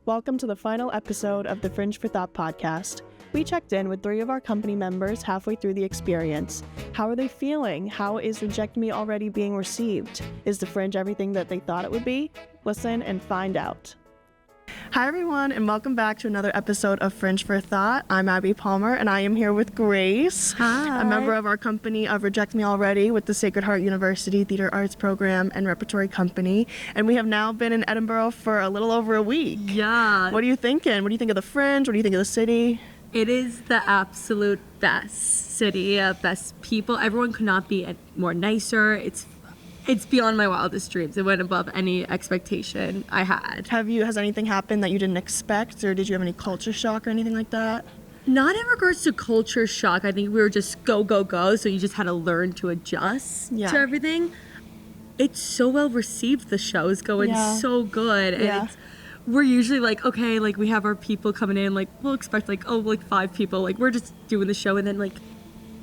Welcome to the final episode of the Fringe for Thought podcast. We checked in with 3 of our company members halfway through the experience. How are they feeling? How is Reject Me already being received? Is the Fringe everything that they thought it would be? Listen and find out. Hi everyone, and welcome back to another episode of Fringe for Thought. I'm Abby Palmer, and I am here with Grace, Hi. a member of our company of Reject Me Already with the Sacred Heart University Theater Arts Program and Repertory Company. And we have now been in Edinburgh for a little over a week. Yeah. What are you thinking? What do you think of the Fringe? What do you think of the city? It is the absolute best city, best people. Everyone could not be more nicer. It's beyond my wildest dreams. It went above any expectation I had. Has anything happened that you didn't expect, or did you have any culture shock or anything like that? Not in regards to culture shock. I think we were just go, go, go. So you just had to learn to adjust to everything. It's so well received. The show is going so good. And we're usually like, okay, like we have our people coming in, like we'll expect like 5 people. Like we're just doing the show, and then like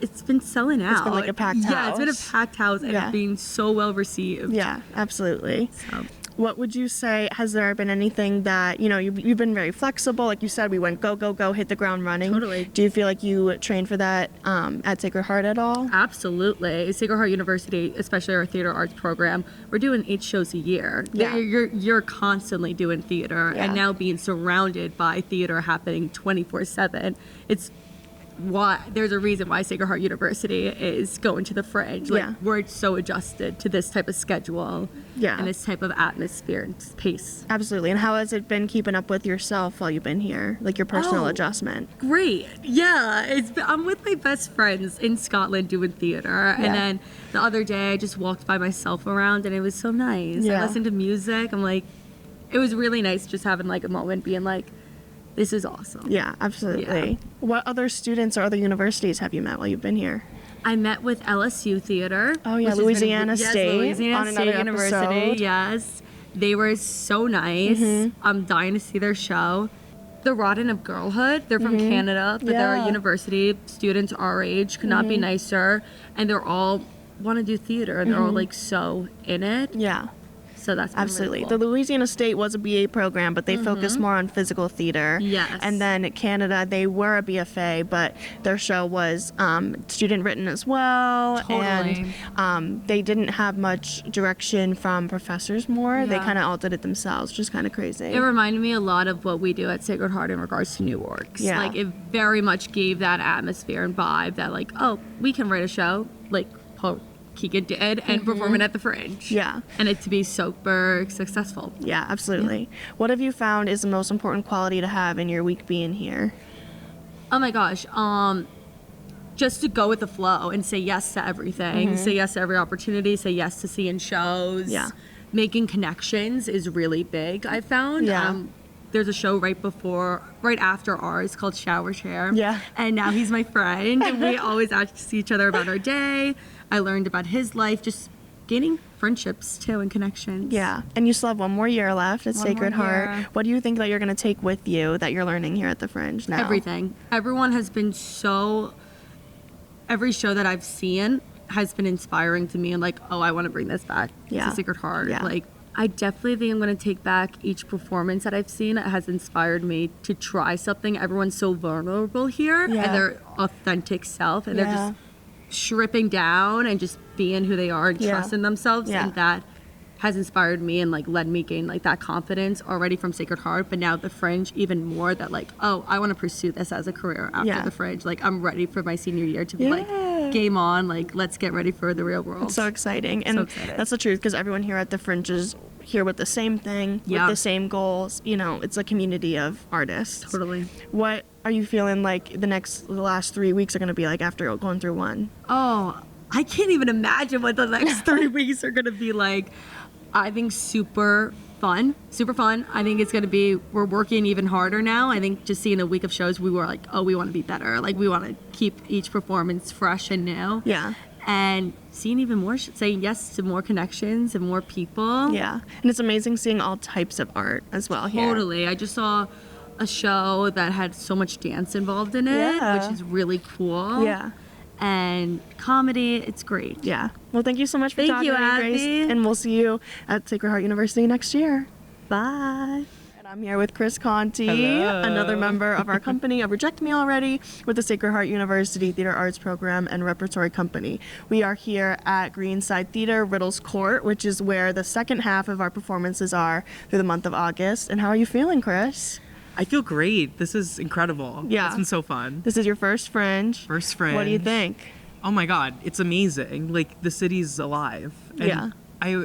it's been selling out. It's been like a packed house. Yeah, it's been a packed house and being so well received. Yeah, absolutely. So. What would you say, has there been anything that, you've been very flexible, like you said, we went go, go, go, hit the ground running. Totally. Do you feel like you trained for that at Sacred Heart at all? Absolutely. Sacred Heart University, especially our theater arts program, we're doing 8 shows a year. Yeah. You're constantly doing theater, and now being surrounded by theater happening 24/7, it's why there's a reason why Sacred Heart University is going to the Fringe. Like we're so adjusted to this type of schedule and this type of atmosphere and pace. Absolutely. And how has it been keeping up with yourself while you've been here? Like your personal adjustment? Great. Yeah. I'm with my best friends in Scotland doing theater. And then the other day I just walked by myself around, and it was so nice. I listened to music. I'm like, it was really nice just having like a moment being like, this is awesome. Yeah, absolutely. Yeah. What other students or other universities have you met while you've been here? I met with LSU Theater. Oh, yeah, Louisiana State. Louisiana State University, yes. They were so nice. I'm dying to see their show. The Rotten of Girlhood, they're from Canada, but they're a university. Students our age could not be nicer. And they're all want to do theater, and they're all like so in it. Yeah. So that's absolutely really cool. The Louisiana State was a BA program, but they focus more on physical theater. Yes. And then Canada, they were a BFA, but their show was student written as well. Totally. And they didn't have much direction from professors more. They kind of all did it themselves, which is kind of crazy. It reminded me a lot of what we do at Sacred Heart in regards to New Orcs. Yeah. Like it very much gave that atmosphere and vibe that like, oh, we can write a show like Keegan did and perform it at the Fringe. Yeah. And it to be super successful. Yeah, absolutely. Yeah. What have you found is the most important quality to have in your week being here? Oh my gosh. Just to go with the flow and say yes to everything. Say yes to every opportunity. Say yes to seeing shows. Yeah. Making connections is really big, I found. Yeah. There's a show right after ours called Shower Chair. Yeah. And now he's my friend, and we always ask to see each other about our day. I learned about his life, just gaining friendships too and connections. Yeah. And you still have one more year left at Sacred Heart. What do you think that you're going to take with you that you're learning here at the Fringe now? Everything. Everyone has been every show that I've seen has been inspiring to me, and like, oh, I want to bring this back to Sacred Heart. Yeah. Like, I definitely think I'm going to take back each performance that I've seen. It has inspired me to try something. Everyone's so vulnerable here and their authentic self, and they're just stripping down and just being who they are and trusting themselves. And that has inspired me and like led me gain like that confidence already from Sacred Heart, but now the Fringe even more, that like, oh, I want to pursue this as a career after the Fringe. Like I'm ready for my senior year to be like, game on, like let's get ready for the real world. It's so exciting. And that's the truth, because everyone here at the Fringe is here with the same thing, with the same goals. It's a community of artists. Totally. What are you feeling like the last 3 weeks are going to be like after going through one? Oh, I can't even imagine what the next 3 weeks are going to be like. I think super fun. I think it's going to be, we're working even harder now. I think just seeing a week of shows, we were like, oh, we want to be better. Like we want to keep each performance fresh and new. Yeah. And seeing even more, saying yes to more connections and more people. Yeah. And it's amazing seeing all types of art as well here. Totally. I just saw a show that had so much dance involved in it, which is really cool. Yeah. And comedy, it's great. Yeah. Well, thank you so much for talking to me, Grace. And we'll see you at Sacred Heart University next year. Bye. I'm here with Chris Conte, Hello. another member of our company of Reject Me Already with the Sacred Heart University Theater Arts Program and Repertory Company. We are here at Greenside Theater, Riddle's Court, which is where the second half of our performances are through the month of August. And how are you feeling, Chris? I feel great. This is incredible. Yeah. It's been so fun. This is your first Fringe. First Fringe. What do you think? Oh my God, it's amazing. Like, the city's alive. And Yeah.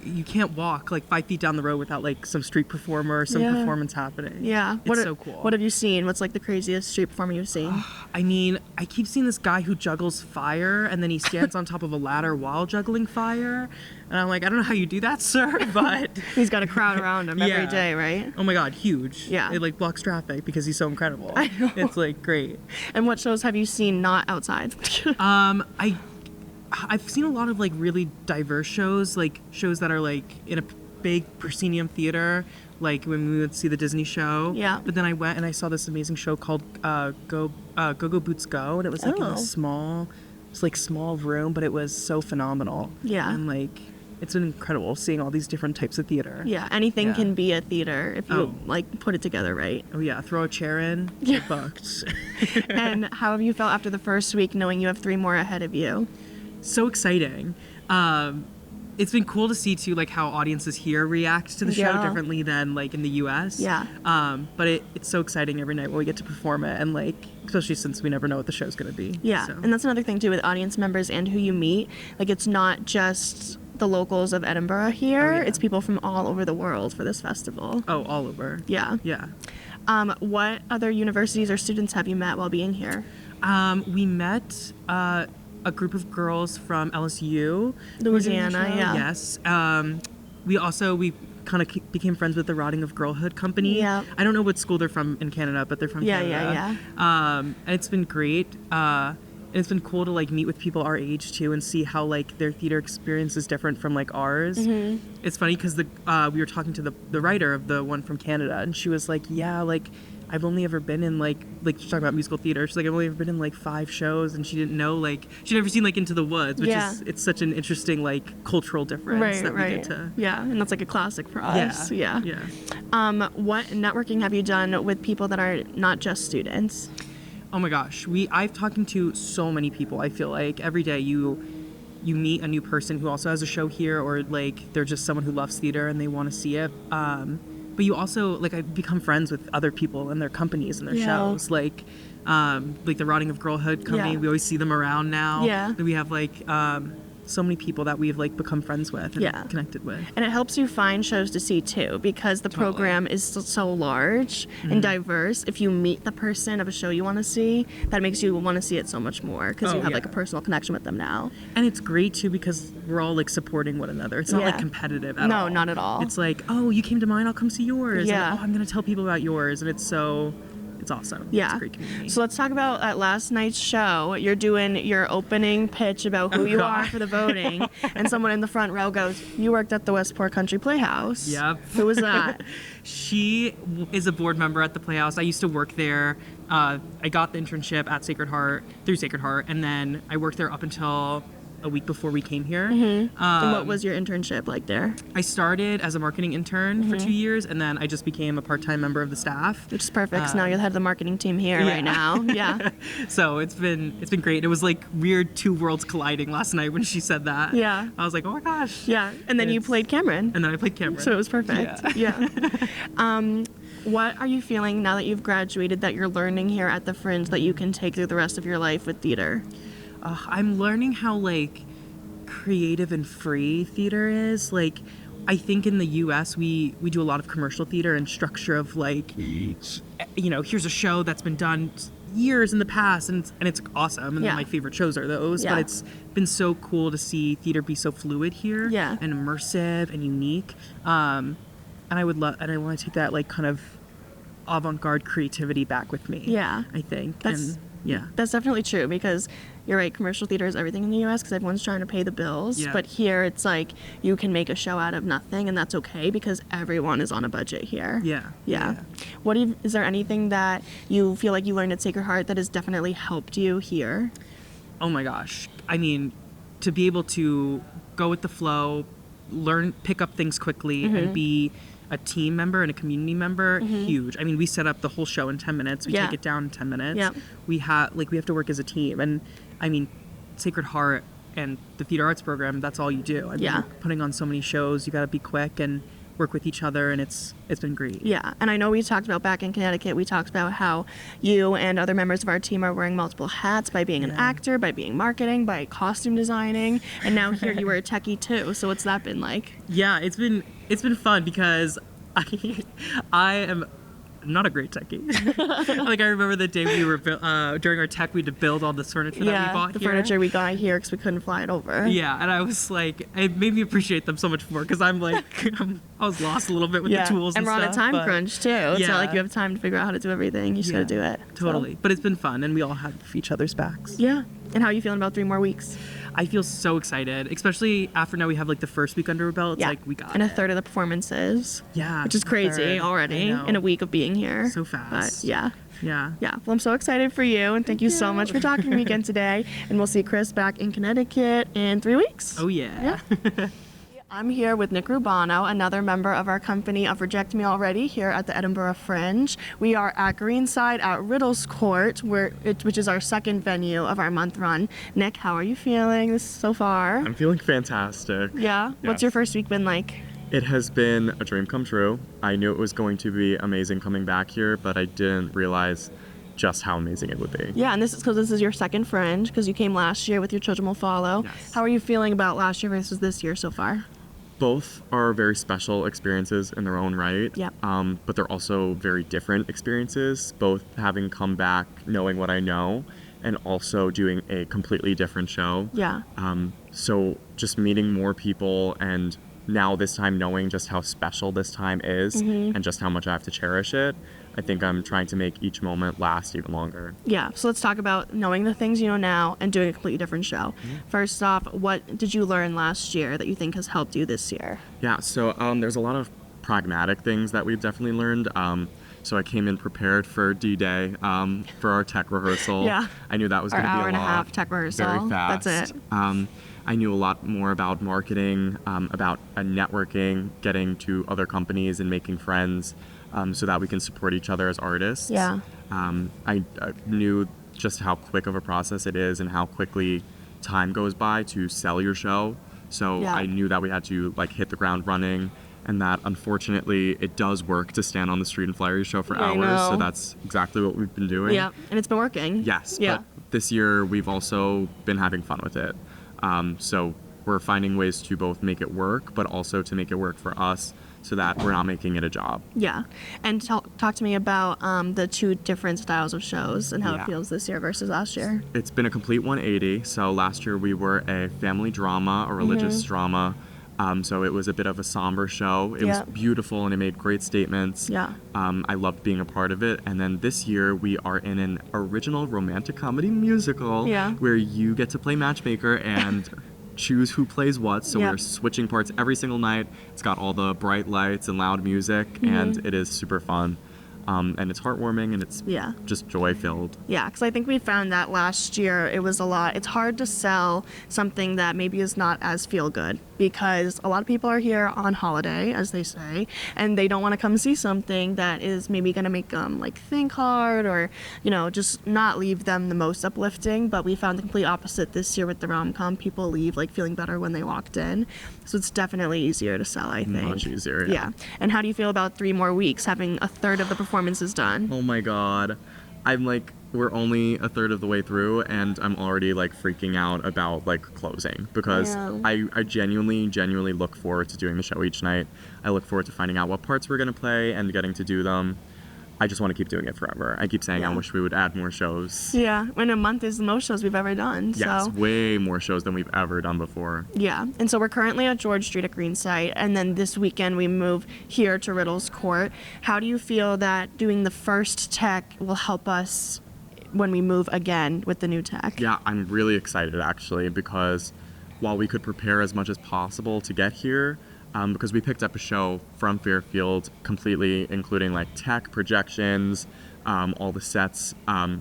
you can't walk like 5 feet down the road without like some street performer or some performance happening. Yeah. It's so cool. What have you seen? What's like the craziest street performer you've seen? I mean, I keep seeing this guy who juggles fire and then he stands on top of a ladder while juggling fire. And I'm like, I don't know how you do that, sir, but... He's got a crowd around him every day, right? Oh my God, huge. Yeah. It like blocks traffic because he's so incredible. I know. It's like great. And what shows have you seen not outside? I've seen a lot of like really diverse shows, like shows that are like in a big proscenium theater, like when we would see the Disney show. Yeah. But then I went and I saw this amazing show called Go Go Boots Go, and it was like in a small room, but it was so phenomenal. Yeah. And like it's been incredible seeing all these different types of theater. Yeah, anything can be a theater if you like put it together right. Oh yeah, throw a chair in, get booked. And how have you felt after the first week knowing you have 3 more ahead of you? So exciting. It's been cool to see too, like how audiences here react to the show differently than like in the US. Yeah. But it's so exciting every night when we get to perform it, and like especially since we never know what the show's gonna be. Yeah, so. And that's another thing too with audience members and who you meet. Like it's not just the locals of Edinburgh here. It's people from all over the world for this festival. Oh, all over. Yeah. Yeah. What other universities or students have you met while being here? We met a group of girls from LSU, Louisiana. Yeah. Yes. We kind of became friends with the Rotting of Girlhood company. Yeah. I don't know what school they're from in Canada, but they're from Canada. And it's been great. And it's been cool to like meet with people our age too and see how like their theater experience is different from like ours. Mm-hmm. It's funny because we were talking to the writer of the one from Canada, and she was like, yeah, like I've only ever been in like she's talking about musical theater. She's like, I've only ever been in like 5 shows, and she didn't know like she'd never seen like Into the Woods, which is it's such an interesting like cultural difference that we get to. Yeah, and that's like a classic for us. Yeah. What networking have you done with people that are not just students? Oh my gosh, I've talked to so many people. I feel like every day you meet a new person who also has a show here, or like they're just someone who loves theater and they want to see it. But you also like I've become friends with other people and their companies and their shows, like the Rotting of Girlhood company. We always see them around now. Yeah, we have like so many people that we've like become friends with and connected with. And it helps you find shows to see too, because the program is so large and diverse. If you meet the person of a show you want to see, that makes you want to see it so much more because you have like a personal connection with them now. And it's great too because we're all like supporting one another. It's not like competitive at all. No, not at all. It's like, oh, you came to mine, I'll come see yours. Yeah. And, oh, I'm going to tell people about yours. And it's awesome. Yeah. It's a great community. So let's talk about at last night's show. You're doing your opening pitch about who you are for the voting. And someone in the front row goes, you worked at the Westport Country Playhouse. Yep. Who was that? She is a board member at the Playhouse. I used to work there. I got the internship at through Sacred Heart. And then I worked there up until a week before we came here. Mm-hmm. And what was your internship like there? I started as a marketing intern for 2 years, and then I just became a part-time member of the staff. Which is perfect, so now you're the head of the marketing team here right now. Yeah. So it's been great. It was like weird 2 worlds colliding last night when she said that. Yeah. I was like, oh my gosh. Yeah, and then you played Cameron. And then I played Cameron. So it was perfect. Yeah. What are you feeling now that you've graduated that you're learning here at the Fringe that you can take through the rest of your life with theater? I'm learning how like creative and free theater is. Like I think in the US we do a lot of commercial theater and structure of like, here's a show that's been done years in the past and it's awesome, and my favorite shows are those. But it's been so cool to see theater be so fluid here and immersive and unique. And I want to take that like kind of avant-garde creativity back with me. Yeah, I think. That's definitely true, because you're right, commercial theater is everything in the US because everyone's trying to pay the bills. But here it's like you can make a show out of nothing, and that's okay because everyone is on a budget here. Is there anything that you feel like you learned at Sacred Heart that has definitely helped you here? Oh my gosh, I mean, to be able to go with the flow, pick up things quickly, and be a team member and a community member, huge. I mean, we set up the whole show in 10 minutes. We take it down in 10 minutes. Yep. We have to work as a team. And I mean, Sacred Heart and the theater arts program, that's all you do. I mean, putting on so many shows, you got to be quick and work with each other, and it's been great. Yeah, and I know we talked about back in Connecticut, we talked about how you and other members of our team are wearing multiple hats by being an actor, by being marketing, by costume designing, and now here you were a techie too. So what's that been like? Yeah, it's been fun because I am not a great techie. Like, I remember the day we were during our tech, we had to build all this furniture that we bought the here. furniture we got here because we couldn't fly it over. Yeah, and I was like, it made me appreciate them so much more because I'm like, I was lost a little bit with the tools and we're stuff. on a time crunch too. It's not like you have time to figure out how to do everything. You just gotta do it. Totally. So. But it's been fun, and we all have each other's backs. Yeah. And how are you feeling about 3 more weeks? I feel so excited, especially after now we have like the first week under our belt. It's like, we got and it. a third of the performances. Yeah. Which is crazy already in a week of being here. So fast. But yeah. Yeah. Well, I'm so excited for you, and thank you so much for talking to me again today. And we'll see Chris back in Connecticut in 3 weeks. Oh, yeah. I'm here with Nick Rubano, another member of our company of Reject Me Already here at the Edinburgh Fringe. We are at Greenside at Riddle's Court, which is our second venue of our month run. Nick, how are you feeling so far? I'm feeling fantastic. Yeah? What's your first week been like? It has been a dream come true. I knew it was going to be amazing coming back here, but I didn't realize just how amazing it would be. Yeah, and this is because this is your second Fringe, because you came last year with Your Children Will Follow. Yes. How are you feeling about last year versus this year so far? Both are very special experiences in their own right. Yep. But they're also very different experiences, both having come back knowing what I know and also doing a completely different show. Yeah. So just meeting more people, and now this time knowing just how special this time is and just how much I have to cherish it, I think I'm trying to make each moment last even longer. Yeah, so let's talk about knowing the things you know now and doing a completely different show. First off, what did you learn last year that you think has helped you this year? Yeah, so there's a lot of pragmatic things that we've definitely learned. So I came in prepared for D-Day for our tech rehearsal. Yeah. I knew that was going to be a lot. Hour and a half tech rehearsal. Very fast. That's it. I knew a lot more about marketing, about networking, getting to other companies and making friends so that we can support each other as artists. Yeah. I knew just how quick of a process it is and how quickly time goes by to sell your show. So I knew that we had to hit the ground running, and that unfortunately it does work to stand on the street and flyer your show for hours. So that's exactly what we've been doing. Yeah, and it's been working. Yes. Yeah. But this year we've also been having fun with it. So we're finding ways to both make it work, but also to make it work for us so that we're not making it a job. Yeah. And talk to me about the 2 different styles of shows and how it feels this year versus last year. It's been a complete 180. So last year we were a family drama, a religious drama. So it was a bit of a somber show. It was beautiful and it made great statements. Yeah. I loved being a part of it. And then this year we are in an original romantic comedy musical where you get to play matchmaker and choose who plays what. So we're switching parts every single night. It's got all the bright lights and loud music, and it is super fun. And it's heartwarming, and it's just joy-filled. Yeah, because I think we found that last year it was a lot. It's hard to sell something that maybe is not as feel-good, because a lot of people are here on holiday, as they say, and they don't want to come see something that is maybe going to make them think hard or, just not leave them the most uplifting. But we found the complete opposite this year with the rom-com. People leave feeling better when they walked in. So it's definitely easier to sell, I think. Much easier, yeah. And how do you feel about 3 more weeks, having a third of the performances done? Oh my God. We're only a third of the way through, and I'm already freaking out about closing, because I genuinely look forward to doing the show each night. I look forward to finding out what parts we're going to play and getting to do them. I just want to keep doing it forever. I keep saying I wish we would add more shows. Yeah, and a month is the most shows we've ever done. Yes, way more shows than we've ever done before. Yeah, and so we're currently at George Street at Greenside, and then this weekend we move here to Riddle's Court. How do you feel that doing the first tech will help us when we move again with the new tech? Yeah, I'm really excited actually, because while we could prepare as much as possible to get here, because we picked up a show from Fairfield completely, including tech, projections, all the sets.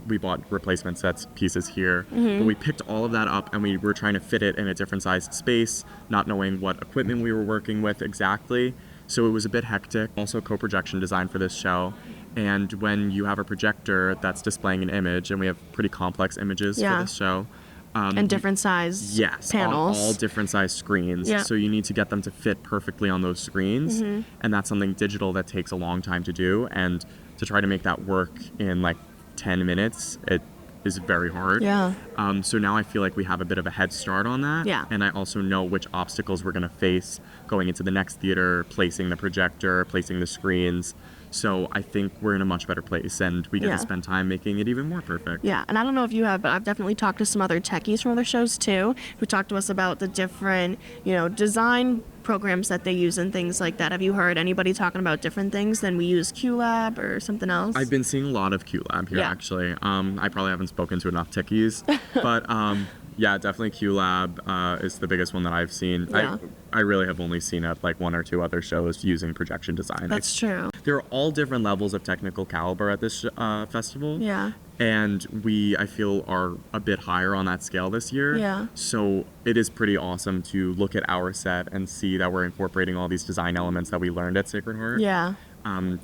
We bought replacement sets pieces here, but we picked all of that up and we were trying to fit it in a different sized space, not knowing what equipment we were working with exactly. So it was a bit hectic. Also co-projection design for this show. And when you have a projector that's displaying an image, and we have pretty complex images for this show. And different size panels. All different size screens. Yeah. So you need to get them to fit perfectly on those screens. Mm-hmm. And that's something digital that takes a long time to do. And to try to make that work in like 10 minutes, it is very hard. Yeah. So now I feel like we have a bit of a head start on that. Yeah. And I also know which obstacles we're going to face going into the next theater, placing the projector, placing the screens. So I think we're in a much better place, and we get to spend time making it even more perfect. Yeah, and I don't know if you have, but I've definitely talked to some other techies from other shows too, who talked to us about the different, design programs that they use and things like that. Have you heard anybody talking about different things than we use QLab or something else? I've been seeing a lot of QLab here, actually. I probably haven't spoken to enough techies, but yeah, definitely QLab is the biggest one that I've seen. Yeah. I really have only seen at like one or two other shows using projection design. That's true. There are all different levels of technical caliber at this festival. Yeah. And we, I feel, are a bit higher on that scale this year. Yeah. So it is pretty awesome to look at our set and see that we're incorporating all these design elements that we learned at Sacred Heart. Yeah.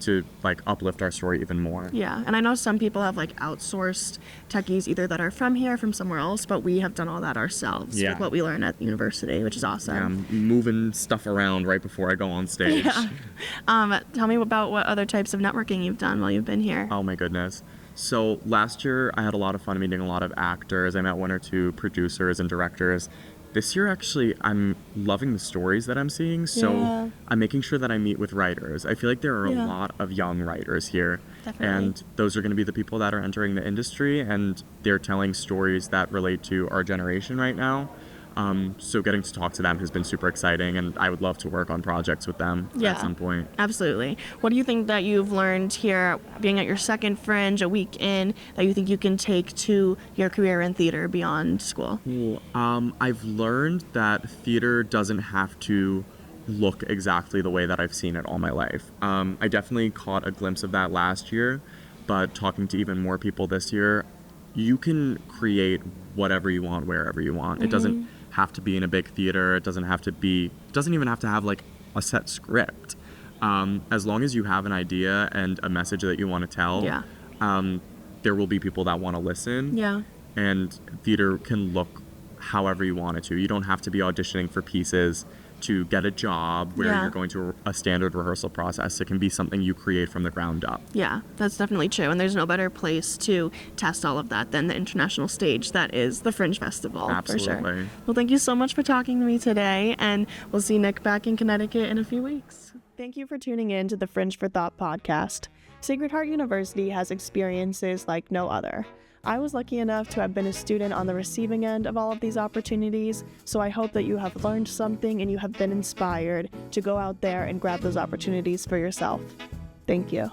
To like uplift our story even more. Yeah, and I know some people have like outsourced techies either that are from here, from somewhere else, but we have done all that ourselves with what we learned at the university, which is awesome. Yeah, moving stuff around right before I go on stage. Yeah. Tell me about what other types of networking you've done while you've been here. Oh my goodness. So last year I had a lot of fun meeting a lot of actors. I met one or two producers and directors. This year, actually, I'm loving the stories that I'm seeing, so I'm making sure that I meet with writers. I feel like there are a lot of young writers here, and those are going to be the people that are entering the industry, and they're telling stories that relate to our generation right now. So getting to talk to them has been super exciting, and I would love to work on projects with them at some point. Absolutely. What do you think that you've learned here, being at your second Fringe, a week in, that you think you can take to your career in theater beyond school? I've learned that theater doesn't have to look exactly the way that I've seen it all my life. I definitely caught a glimpse of that last year, but talking to even more people this year, you can create whatever you want, wherever you want. It doesn't have to be in a big theater. It doesn't even have to have like a set script. As long as you have an idea and a message that you want to tell, there will be people that want to listen. Yeah. And theater can look however you want it to. You don't have to be auditioning for pieces to get a job where you're going to a standard rehearsal process. It can be something you create from the ground up. Yeah, that's definitely true. And there's no better place to test all of that than the international stage that is the Fringe Festival. Absolutely. For sure. Well, thank you so much for talking to me today, and we'll see Nick back in Connecticut in a few weeks. Thank you for tuning in to the Fringe for Thought podcast. Sacred Heart University has experiences like no other. I was lucky enough to have been a student on the receiving end of all of these opportunities, so I hope that you have learned something and you have been inspired to go out there and grab those opportunities for yourself. Thank you.